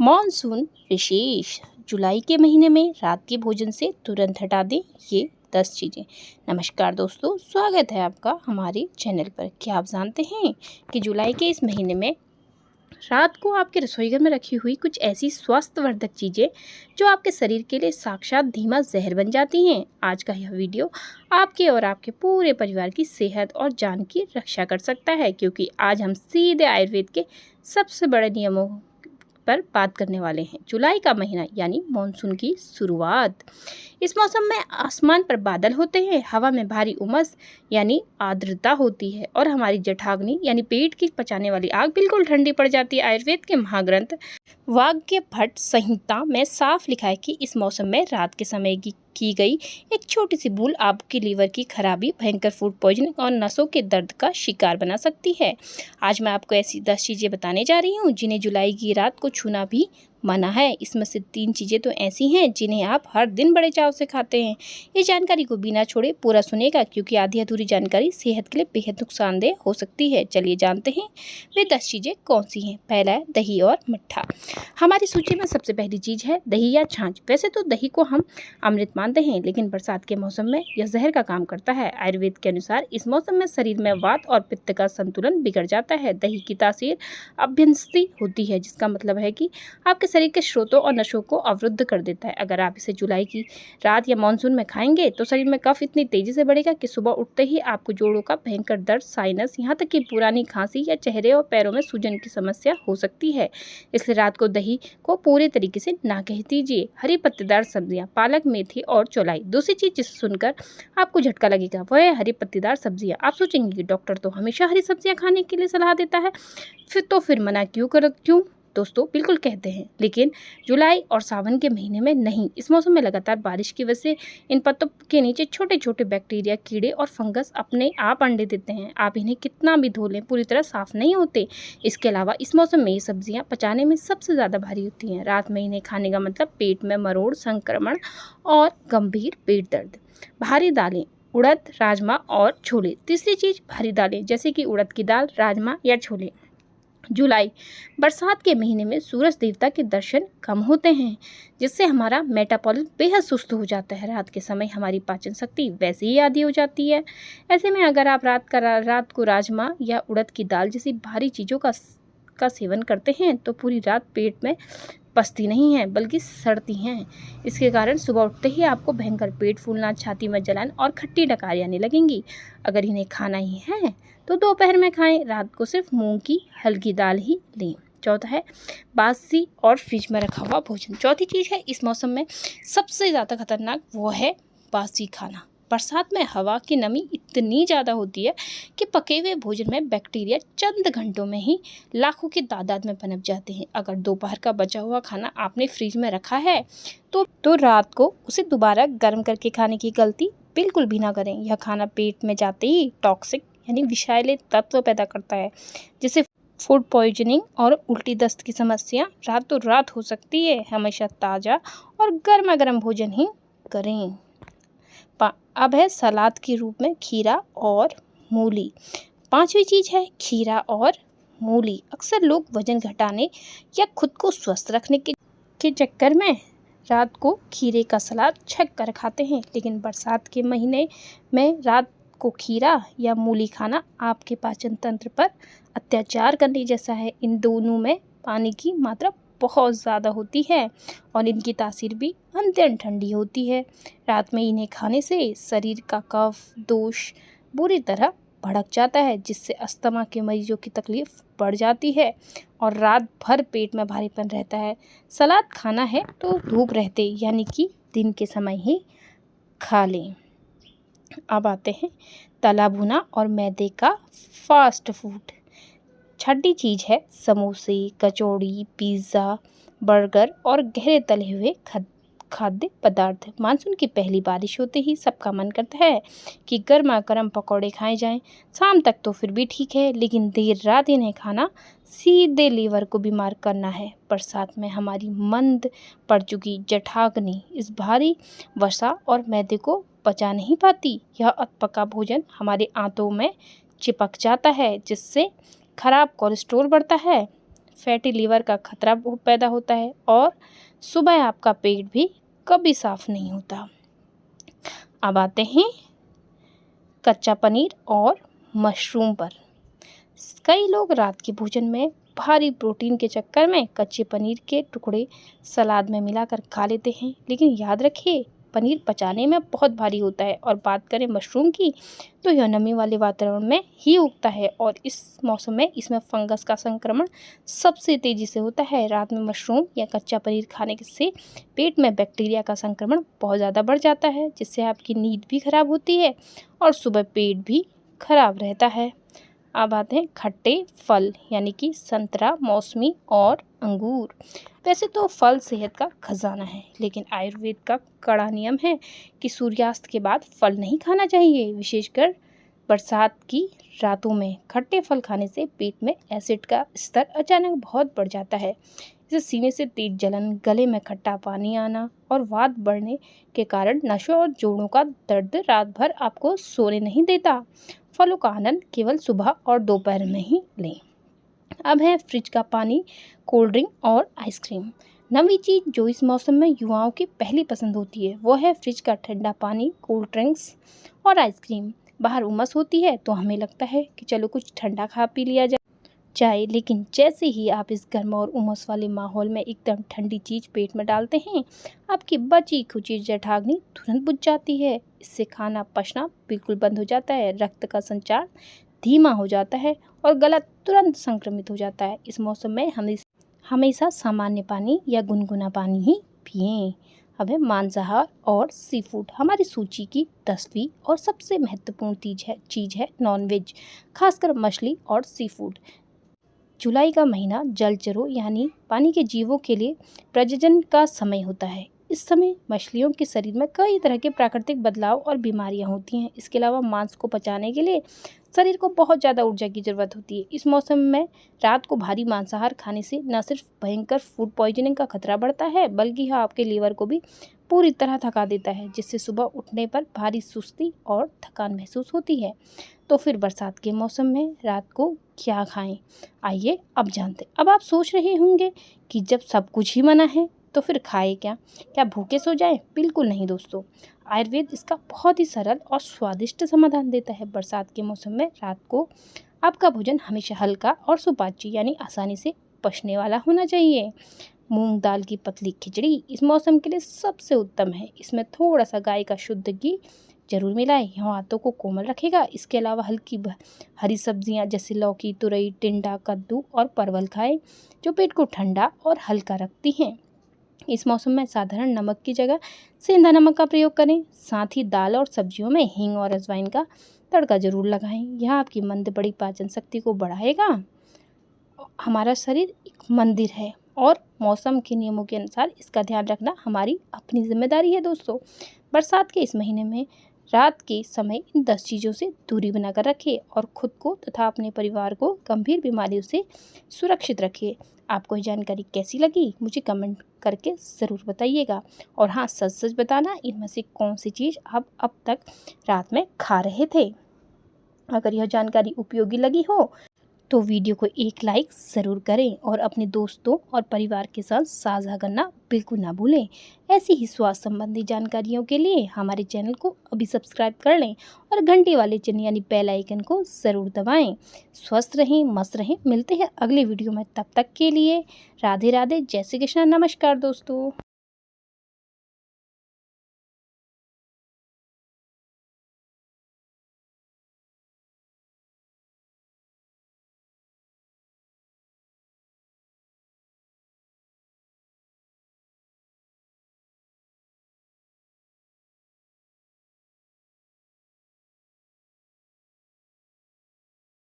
Monsoon विशेष। जुलाई के महीने में रात के भोजन से तुरंत हटा दें ये 10 चीज़ें। नमस्कार दोस्तों, स्वागत है आपका हमारे चैनल पर। क्या आप जानते हैं कि जुलाई के इस महीने में रात को आपके रसोई घर में रखी हुई कुछ ऐसी स्वास्थ्यवर्धक चीज़ें जो आपके शरीर के लिए साक्षात धीमा जहर बन जाती हैं। आज का यह वीडियो आपके और आपके पूरे परिवार की सेहत और जान की रक्षा कर सकता है, क्योंकि आज हम सीधे आयुर्वेद के सबसे बड़े नियमों पर बात करने वाले हैं। जुलाई का महीना यानी मानसून की शुरुआत। इस मौसम में आसमान पर बादल होते हैं, हवा में भारी उमस यानी आर्द्रता होती है और हमारी जठराग्नि यानी पेट की पचाने वाली आग बिल्कुल ठंडी पड़ जाती है। आयुर्वेद के महाग्रंथ वाग्यभट्ट संहिता में साफ लिखा है कि इस मौसम में रात के समय की गई एक छोटी सी भूल आपके लीवर की खराबी, भयंकर फूड पॉइजनिंग और नसों के दर्द का शिकार बना सकती है। आज मैं आपको ऐसी 10 चीज़ें बताने जा रही हूँ जिन्हें जुलाई की रात को छूना भी मना है। इसमें से 3 चीज़ें तो ऐसी हैं जिन्हें आप हर दिन बड़े चाव से खाते हैं। इस जानकारी को बिना छोड़े पूरा सुनेगा, क्योंकि आधी अधूरी जानकारी सेहत के लिए बेहद नुकसानदेह हो सकती है। चलिए जानते हैं वे 10 चीज़ें कौन सी हैं। पहला है दही और मट्ठा। हमारी सूची में सबसे पहली चीज़ है दही या छाछ। वैसे तो दही को हम अमृत मानते हैं, लेकिन बरसात के मौसम में यह जहर का काम करता है। आयुर्वेद के अनुसार इस मौसम में शरीर में वात और पित्त का संतुलन बिगड़ जाता है। दही की तासीर अभ्यंसती होती है, जिसका मतलब है कि आपके शरीर के स्रोतों और नसों को अवरुद्ध कर देता है। अगर आप इसे जुलाई की रात या मानसून में खाएंगे तो शरीर में कफ इतनी तेजी से बढ़ेगा कि सुबह उठते ही आपको जोड़ों का भयंकर दर्द, साइनस, यहाँ तक कि पुरानी खांसी या चेहरे और पैरों में सूजन की समस्या हो सकती है। इसलिए रात को दही को पूरे तरीके से ना कह दीजिए। हरी पत्तेदार सब्जियां, पालक, मेथी और चौलाई। दूसरी चीज जिसे सुनकर आपको झटका लगेगा वह है हरी पत्तेदार सब्जियां। आप सोचेंगे कि डॉक्टर तो हमेशा हरी सब्जियां खाने के लिए सलाह देता है, फिर मना क्यों दोस्तों, बिल्कुल कहते हैं, लेकिन जुलाई और सावन के महीने में नहीं। इस मौसम में लगातार बारिश की वजह से इन पत्तों के नीचे छोटे छोटे बैक्टीरिया, कीड़े और फंगस अपने आप अंडे देते हैं। आप इन्हें कितना भी धो लें, पूरी तरह साफ नहीं होते। इसके अलावा इस मौसम में ये सब्जियां पचाने में सबसे ज़्यादा भारी होती हैं। रात में इन्हें खाने का मतलब पेट में मरोड़, संक्रमण और गंभीर पेट दर्द। भारी दालें, उड़द, राजमा और छोले। तीसरी चीज़ भारी दालें, जैसे कि उड़द की दाल, राजमा या छोले। जुलाई बरसात के महीने में सूरज देवता के दर्शन कम होते हैं, जिससे हमारा मेटाबॉलिज्म बेहद सुस्त हो जाता है। रात के समय हमारी पाचन शक्ति वैसे ही आधी हो जाती है। ऐसे में अगर आप रात को राजमा या उड़द की दाल जैसी भारी चीज़ों का सेवन करते हैं तो पूरी रात पेट में पचती नहीं है बल्कि सड़ती हैं। इसके कारण सुबह उठते ही आपको भयंकर पेट फूलना, छाती में जलन और खट्टी डकारी आने लगेंगी। अगर इन्हें खाना ही है तो दोपहर में खाएं, रात को सिर्फ मूंग की हल्की दाल ही लें। चौथा है बासी और फ्रिज में रखा हुआ भोजन। चौथी चीज़ है इस मौसम में सबसे ज़्यादा खतरनाक, वो है बासी खाना। बरसात में हवा की नमी इतनी ज़्यादा होती है कि पके हुए भोजन में बैक्टीरिया चंद घंटों में ही लाखों की तादाद में पनप जाते हैं। अगर दोपहर का बचा हुआ खाना आपने फ्रिज में रखा है तो रात को उसे दोबारा गर्म करके खाने की गलती बिल्कुल भी ना करें। यह खाना पेट में जाते ही टॉक्सिक यानी विषैले तत्व पैदा करता है, जिससे फूड पॉइजनिंग और उल्टी दस्त की समस्या रातों रात हो सकती है। हमेशा ताज़ा और गर्मा गर्म भोजन ही करें। अब है सलाद के रूप में खीरा और मूली। पांचवी चीज़ है खीरा और मूली। अक्सर लोग वजन घटाने या खुद को स्वस्थ रखने के चक्कर में रात को खीरे का सलाद छक कर खाते हैं, लेकिन बरसात के महीने में रात को खीरा या मूली खाना आपके पाचन तंत्र पर अत्याचार करने जैसा है। इन दोनों में पानी की मात्रा बहुत ज़्यादा होती है और इनकी तासीर भी अत्यंत ठंडी होती है। रात में इन्हें खाने से शरीर का कफ दोष बुरी तरह भड़क जाता है, जिससे अस्थमा के मरीजों की तकलीफ बढ़ जाती है और रात भर पेट में भारीपन रहता है। सलाद खाना है तो धूप रहते यानी कि दिन के समय ही खा लें। अब आते हैं तला भुना और मैदे का फास्ट फूड। छठी चीज़ है समोसे, कचौड़ी, पिज़्ज़ा, बर्गर और गहरे तले हुए खाद्य पदार्थ। मानसून की पहली बारिश होते ही सबका मन करता है कि गर्मा गर्म पकौड़े खाए जाएं। शाम तक तो फिर भी ठीक है, लेकिन देर रात इन्हें खाना सीधे लीवर को बीमार करना है। बरसात में हमारी मंद पड़ चुकी जठराग्नि इस भारी वसा और मैदे को पचा नहीं पाती। यह अधपका भोजन हमारे आंतों में चिपक जाता है, जिससे खराब कोलेस्ट्रॉल बढ़ता है, फैटी लीवर का खतरा पैदा होता है और सुबह आपका पेट भी कभी साफ नहीं होता। अब आते हैं कच्चा पनीर और मशरूम पर। कई लोग रात के भोजन में भारी प्रोटीन के चक्कर में कच्चे पनीर के टुकड़े सलाद में मिलाकर खा लेते हैं, लेकिन याद रखिए पनीर पचाने में बहुत भारी होता है। और बात करें मशरूम की, तो यह नमी वाले वातावरण में ही उगता है और इस मौसम में इसमें फंगस का संक्रमण सबसे तेज़ी से होता है। रात में मशरूम या कच्चा पनीर खाने से पेट में बैक्टीरिया का संक्रमण बहुत ज़्यादा बढ़ जाता है, जिससे आपकी नींद भी खराब होती है और सुबह पेट भी खराब रहता है। अब आते हैं खट्टे फल यानी कि संतरा, मौसमी और अंगूर। वैसे तो फल सेहत का खजाना है, लेकिन आयुर्वेद का कड़ा नियम है कि सूर्यास्त के बाद फल नहीं खाना चाहिए। विशेषकर बरसात की रातों में खट्टे फल खाने से पेट में एसिड का स्तर अचानक बहुत बढ़ जाता है। इससे सीने से तेज जलन, गले में खट्टा पानी आना और वात बढ़ने के कारण नसों और जोड़ों का दर्द रात भर आपको सोने नहीं देता। फलों का आनंद केवल सुबह और दोपहर में ही लें। अब है फ्रिज का पानी, कोल्ड ड्रिंक और आइसक्रीम। नवी चीज़ जो इस मौसम में युवाओं की पहली पसंद होती है वो है फ्रिज का ठंडा पानी, कोल्ड ड्रिंक्स और आइसक्रीम। बाहर उमस होती है तो हमें लगता है कि चलो कुछ ठंडा खा पी लिया जाए, लेकिन जैसे ही आप इस गर्म और उमस वाले माहौल में एकदम ठंडी चीज़ पेट में डालते हैं, आपकी बची खुची जठराग्नि तुरंत बुझ जाती है। इससे खाना पचना बिल्कुल बंद हो जाता है, रक्त का संचार धीमा हो जाता है और गला तुरंत संक्रमित हो जाता है। इस मौसम में हमेशा सामान्य पानी या गुनगुना पानी ही पिएं। अब है मांसाहार और सी फूड। हमारी सूची की 10वीं और सबसे महत्वपूर्ण चीज़ है नॉनवेज, खासकर मछली और सी फूड। जुलाई का महीना जलचरों यानी पानी के जीवों के लिए प्रजनन का समय होता है। इस समय मछलियों के शरीर में कई तरह के प्राकृतिक बदलाव और बीमारियां होती हैं। इसके अलावा मांस को पचाने के लिए शरीर को बहुत ज़्यादा ऊर्जा की ज़रूरत होती है। इस मौसम में रात को भारी मांसाहार खाने से न सिर्फ भयंकर फूड पॉइजनिंग का खतरा बढ़ता है, बल्कि यह आपके लीवर को भी पूरी तरह थका देता है, जिससे सुबह उठने पर भारी सुस्ती और थकान महसूस होती है। तो फिर बरसात के मौसम में रात को क्या खाएं? आइए अब जानते। अब आप सोच रहे होंगे कि जब सब कुछ ही मना है तो फिर खाए क्या भूखे सो जाएं? बिल्कुल नहीं दोस्तों, आयुर्वेद इसका बहुत ही सरल और स्वादिष्ट समाधान देता है। बरसात के मौसम में रात को आपका भोजन हमेशा हल्का और सुपाच्य यानी आसानी से पचने वाला होना चाहिए। मूंग दाल की पतली खिचड़ी इस मौसम के लिए सबसे उत्तम है। इसमें थोड़ा सा गाय का शुद्ध घी जरूर मिलाएं, यह हाथों को कोमल रखेगा। इसके अलावा हल्की हरी सब्जियां जैसे लौकी, तुरई, टिंडा, कद्दू और परवल खाएं, जो पेट को ठंडा और हल्का रखती हैं। इस मौसम में साधारण नमक की जगह सेंधा नमक का प्रयोग करें। साथ ही दाल और सब्जियों में हींग और अजवाइन का तड़का जरूर लगाएं। यह आपकी मंद बड़ी पाचन शक्ति को बढ़ाएगा। हमारा शरीर एक मंदिर है और मौसम के नियमों के अनुसार इसका ध्यान रखना हमारी अपनी जिम्मेदारी है दोस्तों। बरसात के इस महीने में रात के समय इन 10 चीज़ों से दूरी बनाकर रखिए और खुद को तथा अपने परिवार को गंभीर बीमारियों से सुरक्षित रखिए। आपको ये जानकारी कैसी लगी मुझे कमेंट करके ज़रूर बताइएगा। और हाँ, सच सच बताना इनमें से कौन सी चीज़ आप अब तक रात में खा रहे थे। अगर यह जानकारी उपयोगी लगी हो तो वीडियो को एक लाइक ज़रूर करें और अपने दोस्तों और परिवार के साथ साझा करना बिल्कुल ना भूलें। ऐसी ही स्वास्थ्य संबंधी जानकारियों के लिए हमारे चैनल को अभी सब्सक्राइब कर लें और घंटे वाले चिन्ह यानी बेल आइकन को ज़रूर दबाएं। स्वस्थ रहें, मस्त रहें। मिलते हैं अगले वीडियो में, तब तक के लिए राधे राधे, जय श्री कृष्ण, नमस्कार दोस्तों।